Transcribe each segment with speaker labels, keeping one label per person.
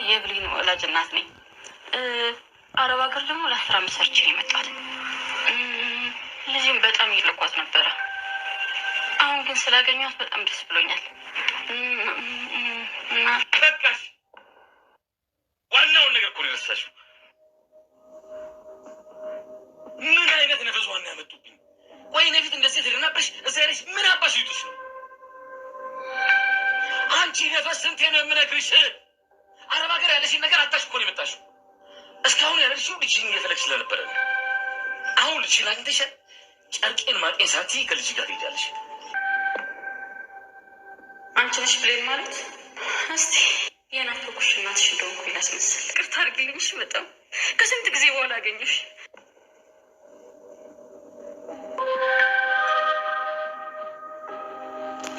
Speaker 1: የብሌን ወላጅ እናት ነኝ። አረብ ሀገር ደግሞ ለስራ ሰርቼ ነው የመጣሁት። ልጅም በጣም ይልቋት ነበረ። አሁን ግን ስላገኘኋት በጣም ደስ ብሎኛል።
Speaker 2: በቃሽ። ዋናውን ነገር እኮ ነው የረሳሽው። ምን አይነት ነፈስ ዋና ያመጡብኝ? ቆይ እኔ ፊት እንደዚህ ትልናበሽ እዛ ያለሽ ምን አባሽ ይጡሽ ነው? አንቺ ነፈስ ስንቴ ነው የምነግርሽ? አረብ ሀገር ያለሽን ነገር አታሽ እኮ ነው የመጣሽው። እስካሁን ያለሽው ልጅሽን እየፈለግሽ ስለነበረ ነው። አሁን ልጅሽን አግኝተሻል። ጨርቄን ማቄን ሳትይ ከልጅ ጋር ትሄጃለሽ።
Speaker 1: አንቺ ነሽ ብሌን ማለት? እስቲ የናፈቁሽ እናትሽ እንደሆንኩ ላስመስል። ይቅርታ አድርጊልኝ። በጣም ከስንት ጊዜ በኋላ አገኘሽ።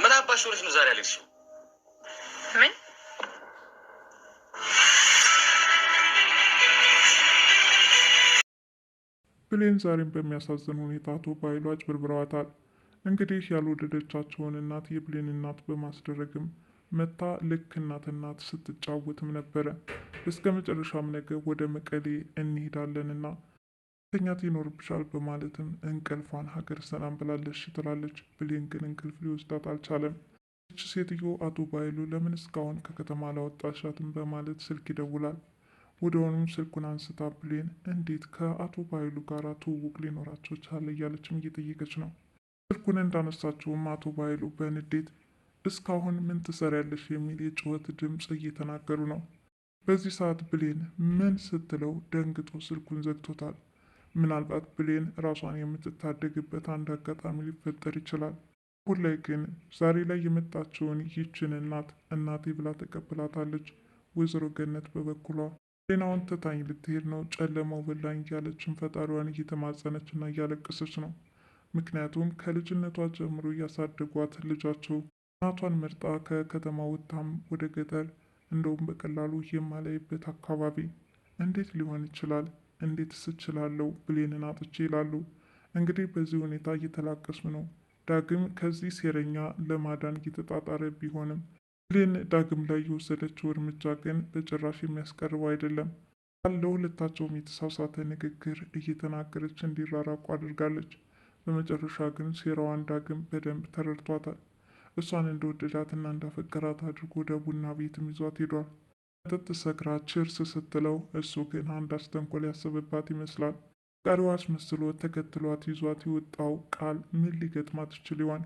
Speaker 2: ምን አባሽ ሆነሽ ነው ዛሬ ያለሽው?
Speaker 1: ምን
Speaker 3: ብሌን ዛሬም በሚያሳዝን ሁኔታ አቶ ባይሉ አጭበርብረዋታል። እንግዲህ ያልወደደቻቸውን እናት የብሌን እናት በማስደረግም መታ ልክ እናት ስትጫወትም ነበረ። እስከ መጨረሻም ነገ ወደ መቀሌ እንሄዳለንና ተኛት ይኖርብሻል በማለትም እንቅልፏን ሀገር ሰላም ብላለች ትላለች። ብሌን ግን እንቅልፍ ሊወስዳት አልቻለም። ይች ሴትዮ አቶ ባይሉ ለምን እስካሁን ከከተማ አላወጣሻትም በማለት ስልክ ይደውላል። ወደሆኑም ስልኩን አንስታ ብሌን እንዴት ከአቶ ባይሉ ጋር ትውውቅ ሊኖራቸው ቻለ እያለችም እየጠየቀች ነው። ስልኩን እንዳነሳችውም አቶ ባይሉ በንዴት እስካሁን ምን ትሰሪያለሽ የሚል የጩኸት ድምፅ እየተናገሩ ነው። በዚህ ሰዓት ብሌን ምን ስትለው ደንግጦ ስልኩን ዘግቶታል። ምናልባት ብሌን ራሷን የምትታደግበት አንድ አጋጣሚ ሊፈጠር ይችላል። አሁን ላይ ግን ዛሬ ላይ የመጣችውን ይችን እናቴ ብላ ተቀብላታለች። ወይዘሮ ገነት በበኩሏ ሌናውን ትታኝ ልትሄድ ነው፣ ጨለማው በላኝ እያለችን ፈጣሪዋን እየተማጸነች እና እያለቀሰች ነው። ምክንያቱም ከልጅነቷ ጀምሮ እያሳደጓት ልጃቸው እናቷን መርጣ ከከተማ ወጥታም ወደ ገጠር እንደውም በቀላሉ የማላይበት አካባቢ እንዴት ሊሆን ይችላል? እንዴትስ እችላለሁ? ብሌንን አጥቼ ይላሉ። እንግዲህ በዚህ ሁኔታ እየተላቀሱ ነው። ዳግም ከዚህ ሴረኛ ለማዳን እየተጣጣረ ቢሆንም ብሌን ዳግም ላይ የወሰደችው እርምጃ ግን በጭራሽ የሚያስቀርበው አይደለም። ለሁለታቸውም የተሳሳተ ንግግር እየተናገረች እንዲራራቁ አድርጋለች። በመጨረሻ ግን ሴራዋን ዳግም በደንብ ተረድቷታል። እሷን እንደወደዳትና እንዳፈቀራት አድርጎ ወደ ቡና ቤትም ይዟት ሄዷል። መጠጥ ሰክራ ችርስ ስትለው እሱ ግን አንዳች ተንኮል ያሰበባት ይመስላል። ቀሪዋ አስመስሎ ተከትሏት ይዟት የወጣው ቃል ምን ሊገጥማት ይችል ይሆን?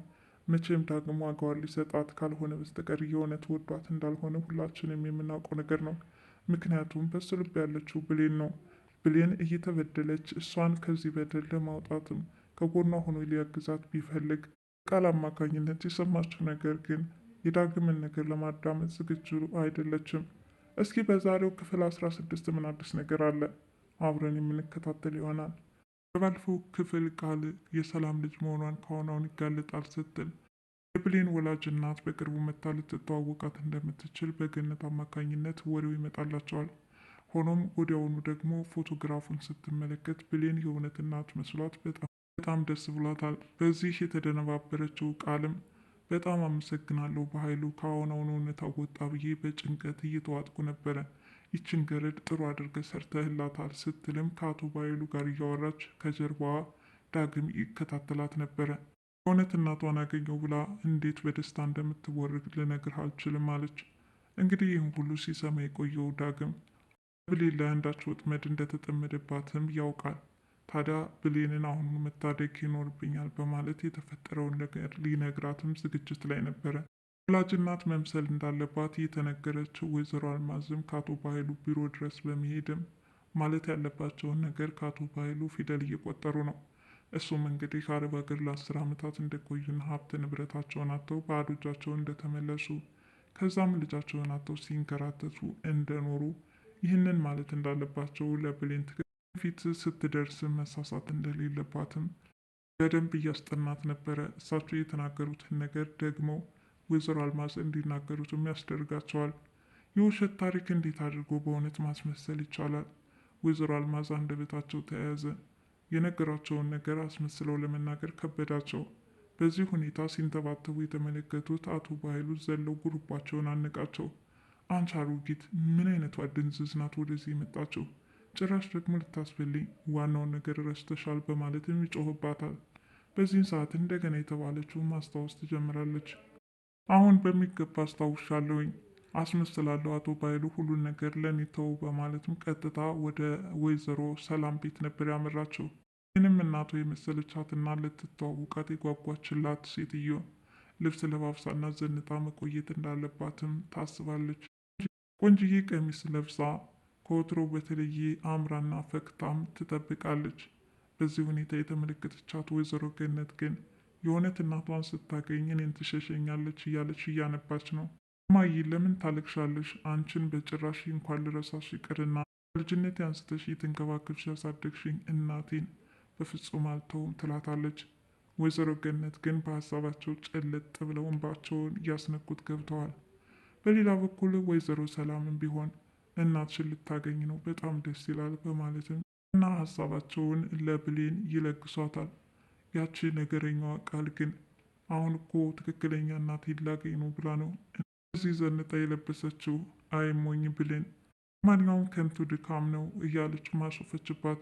Speaker 3: መቼም ዳግም ዋጋዋን ሊሰጣት ካልሆነ በስተቀር የእውነት ወዷት እንዳልሆነ ሁላችንም የምናውቀው ነገር ነው። ምክንያቱም በሱ ልብ ያለችው ብሌን ነው። ብሌን እየተበደለች እሷን ከዚህ በደል ለማውጣትም ከጎኗ ሆኖ ሊያግዛት ቢፈልግ ቃል አማካኝነት የሰማችው ነገር ግን የዳግምን ነገር ለማዳመጥ ዝግጁ አይደለችም። እስኪ በዛሬው ክፍል 16 ምን አዲስ ነገር አለ? አብረን የምንከታተል ይሆናል። በባለፈው ክፍል ቃል የሰላም ልጅ መሆኗን ከሆነውን ይጋለጣል ስትል የብሌን ወላጅ እናት በቅርቡ መታ ልትተዋወቃት እንደምትችል በገነት አማካኝነት ወሬው ይመጣላቸዋል። ሆኖም ወዲያውኑ ደግሞ ፎቶግራፉን ስትመለከት ብሌን የእውነት እናት መስሏት በጣም ደስ ብሏታል። በዚህ የተደነባበረችው ቃልም በጣም አመሰግናለሁ በኃይሉ ከአሁናውን እውነት አወጣ ብዬ በጭንቀት እየተዋጥኩ ነበረ። ይችን ገረድ ጥሩ አድርገ ሰርተህላታል ስትልም ከአቶ ባይሉ ጋር እያወራች ከጀርባዋ ዳግም ይከታተላት ነበረ። እውነት እናቷን አገኘው ብላ እንዴት በደስታ እንደምትወርግ ልነግርህ አልችልም አለች። እንግዲህ ይህን ሁሉ ሲሰማ የቆየው ዳግም ብሌን ላይ አንዳች ወጥመድ እንደተጠመደባትም ያውቃል። ታዲያ ብሌንን አሁኑ መታደግ ይኖርብኛል በማለት የተፈጠረውን ነገር ሊነግራትም ዝግጅት ላይ ነበረ። ወላጅ እናት መምሰል እንዳለባት የተነገረችው ወይዘሮ አልማዝም ከአቶ ባይሉ ቢሮ ድረስ በመሄድም ማለት ያለባቸውን ነገር ከአቶ ባይሉ ፊደል እየቆጠሩ ነው። እሱም እንግዲህ ከአረብ ሀገር ለ10 ዓመታት እንደቆዩና ሀብት ንብረታቸውን አጥተው ባዶ እጃቸውን እንደተመለሱ ከዛም ልጃቸውን አጥተው ሲንከራተቱ እንደኖሩ ይህንን ማለት እንዳለባቸው ለብሌን ፊት ስትደርስ መሳሳት እንደሌለባትም በደንብ እያስጠናት ነበረ። እሳቸው የተናገሩትን ነገር ደግሞ ወይዘሮ አልማዝ እንዲናገሩትም ያስደርጋቸዋል። የውሸት ታሪክ እንዴት አድርጎ በእውነት ማስመሰል ይቻላል? ወይዘሮ አልማዝ አንደበታቸው ተያያዘ። የነገራቸውን ነገር አስመስለው ለመናገር ከበዳቸው። በዚህ ሁኔታ ሲንተባተቡ የተመለከቱት አቶ ባይሉ ዘለው ጉርባቸውን አነቃቸው። አንቺ አሮጊት ምን አይነቷ ድንዝዝ ናት ወደዚህ የመጣችው? ጭራሽ ደግሞ ልታስበልኝ ዋናውን ነገር ረስተሻል በማለትም ይጮህባታል። በዚህን ሰዓት እንደገና የተባለችውን ማስታወስ ትጀምራለች። አሁን በሚገባ አስታውሻለሁኝ፣ አስመስላለሁ አቶ ባይሉ ሁሉን ነገር ለኔ ተው በማለትም ቀጥታ ወደ ወይዘሮ ሰላም ቤት ነበር ያመራቸው። ምንም እናቷ የመሰለቻትና ልትተዋውቃት የጓጓችላት ሴትዮ ልብስ ለባብሳና ዘንጣ መቆየት እንዳለባትም ታስባለች። ቆንጅዬ ቀሚስ ለብሳ ከወትሮ በተለየ አምራና ፈክታም ትጠብቃለች። በዚህ ሁኔታ የተመለከተቻት ወይዘሮ ገነት ግን የእውነት እናቷን ስታገኝ እኔን ትሸሸኛለች እያለች እያነባች ነው። እማዬ ለምን ታለቅሻለሽ? አንቺን በጭራሽ እንኳን ልረሳሽ ይቅርና ልጅነት አንስተሽ የተንከባከብሽ ያሳደግሽኝ እናቴን በፍጹም አልተውም ትላታለች። ወይዘሮ ገነት ግን በሀሳባቸው ጨለጥ ብለው እንባቸውን እያስነኩት ገብተዋል። በሌላ በኩል ወይዘሮ ሰላምን ቢሆን እናትሽን ልታገኝ ነው፣ በጣም ደስ ይላል በማለትም እና ሀሳባቸውን ለብሌን ይለግሷታል። ያቺ ነገረኛዋ ቃል ግን አሁን እኮ ትክክለኛ እናቴን ላገኝ ነው ብላ ነው እዚህ ዘንጣ የለበሰችው። አይሞኝ ብሌን፣ ማንኛውም ከንቱ ድካም ነው እያለች ማሾፈችባት።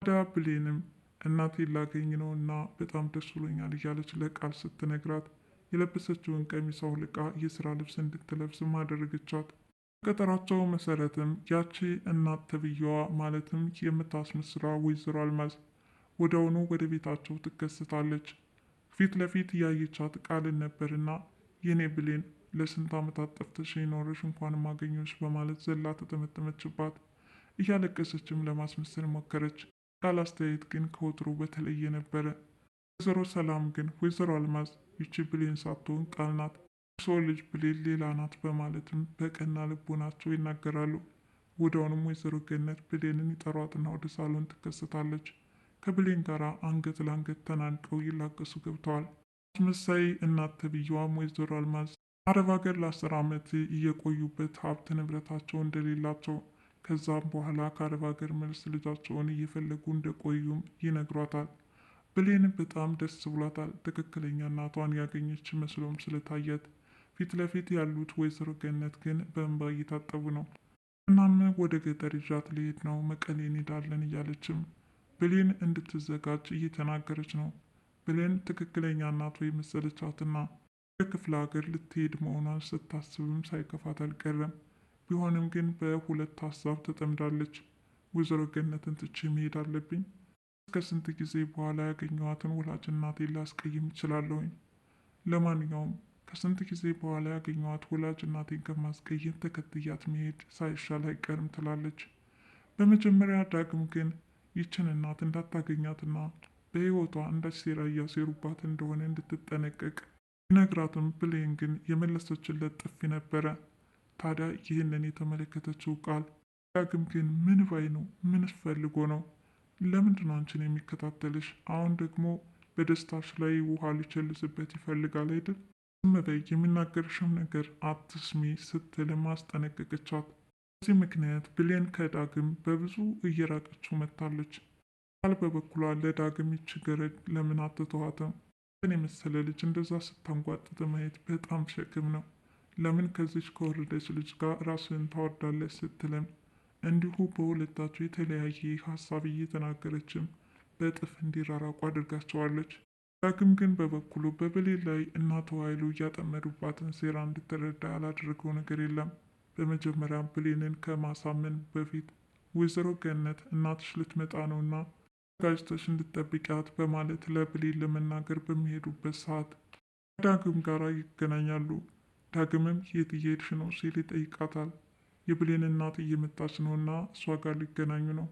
Speaker 3: ታዲያ ብሌንም እናቴን ላገኝ ነው እና በጣም ደስ ብሎኛል እያለች ለቃል ስትነግራት የለበሰችውን ቀሚስ አውልቃ የስራ ልብስ እንድትለብስ አደረገቻት። በቀጠራቸው መሰረትም ያቺ እናት ተብዬዋ ማለትም የምታስመስላ ወይዘሮ አልማዝ ወዲያውኑ ወደ ቤታቸው ትከሰታለች። ፊት ለፊት ያየቻት ቃልን ነበርና የኔ ብሌን ለስንት ዓመታት ጠፍተሽ ኖረሽ እንኳን ማገኘሽ በማለት ዘላ ተጠመጠመችባት። እያለቀሰችም ለማስመሰል ሞከረች። ቃል አስተያየት ግን ከወትሮ በተለየ ነበረ። ወይዘሮ ሰላም ግን ወይዘሮ አልማዝ ይቺ ብሌን ሳትሆን ቃል ናት፣ ሰው ልጅ ብሌን ሌላ ናት በማለትም በቀና ልቦናቸው ይናገራሉ። ወዲያውኑም ወይዘሮ ገነት ብሌንን ይጠሯትና ወደ ሳሎን ትከሰታለች። ከብሌን ጋር አንገት ለአንገት ተናንቀው ይላቀሱ ገብተዋል። አስመሳይ እናት ተብዬዋም ወይዘሮ አልማዝ አረብ ሀገር ለ10 ዓመት እየቆዩበት ሀብት ንብረታቸው እንደሌላቸው ከዛም በኋላ ከአረብ ሀገር መልስ ልጃቸውን እየፈለጉ እንደቆዩም ይነግሯታል። ብሌን በጣም ደስ ብሏታል። ትክክለኛ እናቷን ያገኘች መስሎም ስለታያት። ፊት ለፊት ያሉት ወይዘሮ ገነት ግን በእንባ እየታጠቡ ነው። እናም ወደ ገጠር ይዣት ልሄድ ነው፣ መቀሌ እንሄዳለን እያለችም ብሌን እንድትዘጋጅ እየተናገረች ነው። ብሌን ትክክለኛ እናቷ የመሰለቻትና በክፍለ ሀገር ልትሄድ መሆኗን ስታስብም ሳይከፋት አልቀረም። ቢሆንም ግን በሁለት ሀሳብ ተጠምዳለች። ወይዘሮ ገነትን ትቼ መሄድ አለብኝ። እስከ ስንት ጊዜ በኋላ ያገኘኋትን ወላጅ እናቴን ላስቀይም እችላለሁኝ? ለማንኛውም ከስንት ጊዜ በኋላ ያገኘኋት ወላጅ እናቴን ከማስቀየም ተከትያት መሄድ ሳይሻል አይቀርም ትላለች። በመጀመሪያ ዳግም ግን ይችን እናት እንዳታገኛትና በሕይወቷ አንዳች ሴራ እያሴሩባት እንደሆነ እንድትጠነቀቅ ይነግራትም። ብሌን ግን የመለሰችለት ጥፊ ነበረ። ታዲያ ይህንን የተመለከተችው ቃል ዳግም ግን ምን ባይ ነው? ምንስ ፈልጎ ነው? ለምንድን ነው አንቺን የሚከታተልሽ? አሁን ደግሞ በደስታሽ ላይ ውሃ ሊቸልስበት ይፈልጋል አይደል? ዝም በይ፣ የሚናገርሽም ነገር አትስሚ ስትል ማስጠነቀቀቻት። በዚህ ምክንያት ብሌን ከዳግም በብዙ እየራቀችው መጥታለች። ቃል በበኩሏ ለዳግም ይች ገረድ ለምን አትተዋትም? እኔ የመሰለ ልጅ እንደዛ ስታንጓጥጥ ማየት በጣም ሸክም ነው። ለምን ከዚች ከወረደች ልጅ ጋር ራስን ታወርዳለች ስትልም እንዲሁ በሁለታቸው የተለያየ ሀሳብ እየተናገረችም በእጥፍ እንዲራራቁ አድርጋቸዋለች። ዳግም ግን በበኩሉ በብሌን ላይ እናቱ ኃይሉ እያጠመዱባትን ሴራ እንድትረዳ ያላደረገው ነገር የለም። በመጀመሪያ ብሌንን ከማሳመን በፊት ወይዘሮ ገነት እናትሽ ልትመጣ ነውና ጋጅተሽ እንድትጠብቂያት በማለት ለብሌን ለመናገር በሚሄዱበት ሰዓት ከዳግም ጋር ይገናኛሉ። ዳግምም የት እየሄድሽ ነው ሲል ይጠይቃታል። የብሌን እናት እየመጣች ነውና እሷ ጋር ሊገናኙ ነው።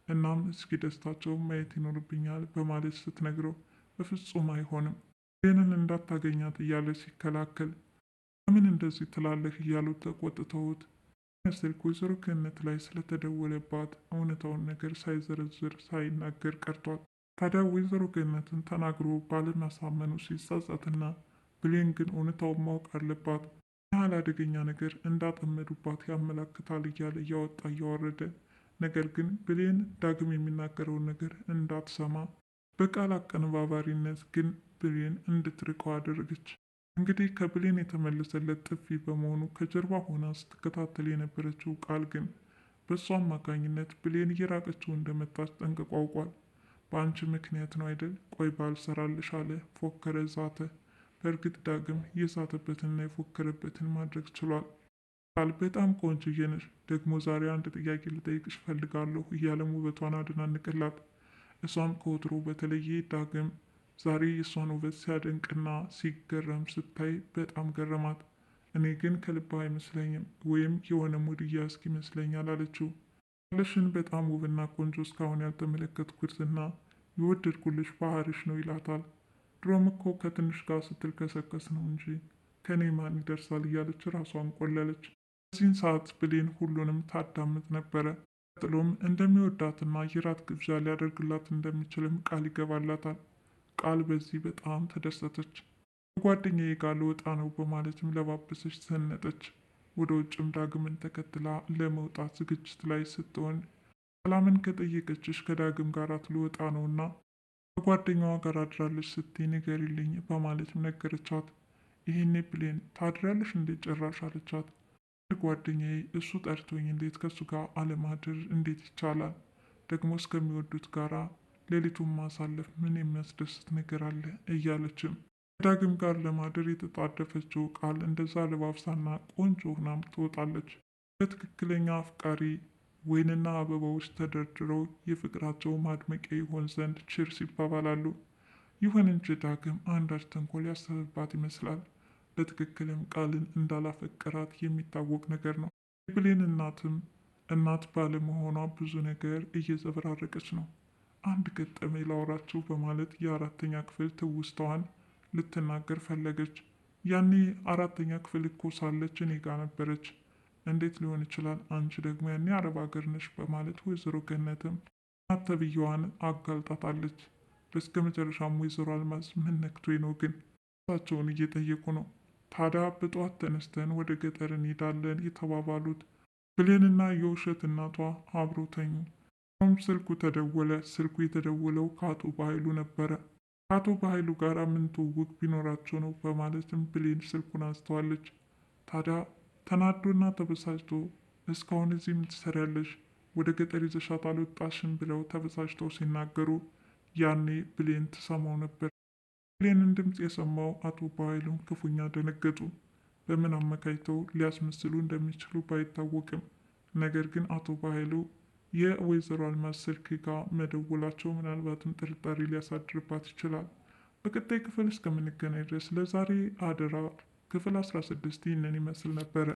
Speaker 3: እናም እስኪ ደስታቸው ማየት ይኖርብኛል በማለት ስትነግረው በፍጹም አይሆንም፣ ብሌንን እንዳታገኛት እያለ ሲከላከል ለምን እንደዚህ ትላለህ እያሉት ተቆጥተውት ስልክ ወይዘሮ ገነት ላይ ስለተደወለባት እውነታውን ነገር ሳይዘረዝር ሳይናገር ቀርቷል። ታዲያ ወይዘሮ ገነትን ተናግሮ ባለማሳመኑ ሲጸጸትና ብሌን ግን እውነታውን ማወቅ አለባት ያህል አደገኛ ነገር እንዳጠመዱባት ያመላክታል እያለ እያወጣ እያወረደ፣ ነገር ግን ብሌን ዳግም የሚናገረውን ነገር እንዳትሰማ በቃል አቀነባባሪነት ግን ብሌን እንድትርቀው አደረገች። እንግዲህ ከብሌን የተመለሰለት ጥፊ በመሆኑ ከጀርባ ሆና ስትከታተል የነበረችው ቃል ግን በእሱ አማካኝነት ብሌን እየራቀችው እንደመጣች ጠንቅቆ አውቋል። በአንቺ ምክንያት ነው አይደል? ቆይ ባልሰራልሽ አለ፣ ፎከረ፣ ዛተ። በእርግጥ ዳግም የዛተበትንና የፎከረበትን ማድረግ ችሏል። ቃል በጣም ቆንጆዬ ነሽ፣ ደግሞ ዛሬ አንድ ጥያቄ ልጠይቅሽ ፈልጋለሁ እያለም ውበቷን አደናንቅላት። እሷም ከወትሮ በተለየ ዳግም ዛሬ የእሷን ውበት ሲያደንቅና ሲገረም ስታይ በጣም ገረማት። እኔ ግን ከልባ አይመስለኝም ወይም የሆነ ሙድ እያስክ ይመስለኛል አለችው። ያለሽን በጣም ውብና ቆንጆ እስካሁን ያልተመለከትኩትና የወደድኩልሽ ባህርሽ ነው ይላታል። ድሮም እኮ ከትንሽ ጋር ስትልከሰከስ ነው እንጂ ከኔ ማን ይደርሳል እያለች ራሷን ቆለለች። በዚህን ሰዓት ብሌን ሁሉንም ታዳምጥ ነበረ። ቀጥሎም እንደሚወዳትና የራት ግብዣ ሊያደርግላት እንደሚችልም ቃል ይገባላታል። ቃል በዚህ በጣም ተደሰተች። ከጓደኛዬ ጋር ልወጣ ነው በማለትም ለባበሰች፣ ሰነጠች። ወደ ውጭም ዳግምን ተከትላ ለመውጣት ዝግጅት ላይ ስትሆን ሰላምን ከጠየቀችሽ ከዳግም ጋር ልወጣ ነውና ከጓደኛዋ ጋር አድራለች ስትይ ንገሪልኝ በማለትም ነገረቻት። ይህኔ ብሌን ታድሪያለሽ እንዴት ጭራሽ አለቻት። ጓደኛዬ እሱ ጠርቶኝ እንዴት ከሱ ጋር አለማድር እንዴት ይቻላል? ደግሞ እስከሚወዱት ጋራ ሌሊቱን ማሳለፍ ምን የሚያስደስት ነገር አለ? እያለችም ከዳግም ጋር ለማደር የተጣደፈችው ቃል እንደዛ ለባብሳና ቆንጆ ሆናም ትወጣለች። በትክክለኛ አፍቃሪ ወይንና አበባዎች ተደርድረው የፍቅራቸው ማድመቂያ ይሆን ዘንድ ችርስ ይባባላሉ። ይሁን እንጂ ዳግም አንዳች ተንኮል ያሰበባት ይመስላል። በትክክልም ቃልን እንዳላፈቀራት የሚታወቅ ነገር ነው። የብሌን እናትም እናት ባለመሆኗ ብዙ ነገር እየዘበራረቀች ነው። አንድ ገጠመኝ ላውራችሁ በማለት የአራተኛ ክፍል ትውስታዋን ልትናገር ፈለገች። ያኔ አራተኛ ክፍል እኮ ሳለች እኔ ጋ ነበረች። እንዴት ሊሆን ይችላል? አንቺ ደግሞ ያኔ አረብ ሀገር ነሽ በማለት ወይዘሮ ገነትም እናት ተብዬዋን አጋልጣታለች። በስከ መጨረሻም ወይዘሮ አልማዝ ምን ነክቶኝ ነው ግን እሳቸውን እየጠየቁ ነው። ታዲያ በጠዋት ተነስተን ወደ ገጠር እንሄዳለን የተባባሉት ብሌንና የውሸት እናቷ አብረው ተኙ። ስልኩ ተደወለ። ስልኩ የተደወለው ከአቶ በኃይሉ ነበረ። ከአቶ በኃይሉ ጋር ምን ትውውቅ ቢኖራቸው ነው በማለትም ብሌን ስልኩን አንስተዋለች። ታዲያ ተናዶና ተበሳጭቶ እስካሁን እዚህ ምን ትሰሪያለሽ? ወደ ገጠር ይዘሻት አልወጣሽም? ብለው ተበሳጭተው ሲናገሩ ያኔ ብሌን ትሰማው ነበር። ብሌንን ድምፅ የሰማው አቶ በኃይሉም ክፉኛ ደነገጡ። በምን አመካኝተው ሊያስመስሉ እንደሚችሉ ባይታወቅም ነገር ግን አቶ በኃይሉ የወይዘሮ አልማዝ ስልክ ጋር መደወላቸው ምናልባትም ጥርጣሬ ሊያሳድርባት ይችላል። በቀጣይ ክፍል እስከምንገናኝ ድረስ ለዛሬ አደራ ክፍል 16 ይህንን ይመስል ነበረ።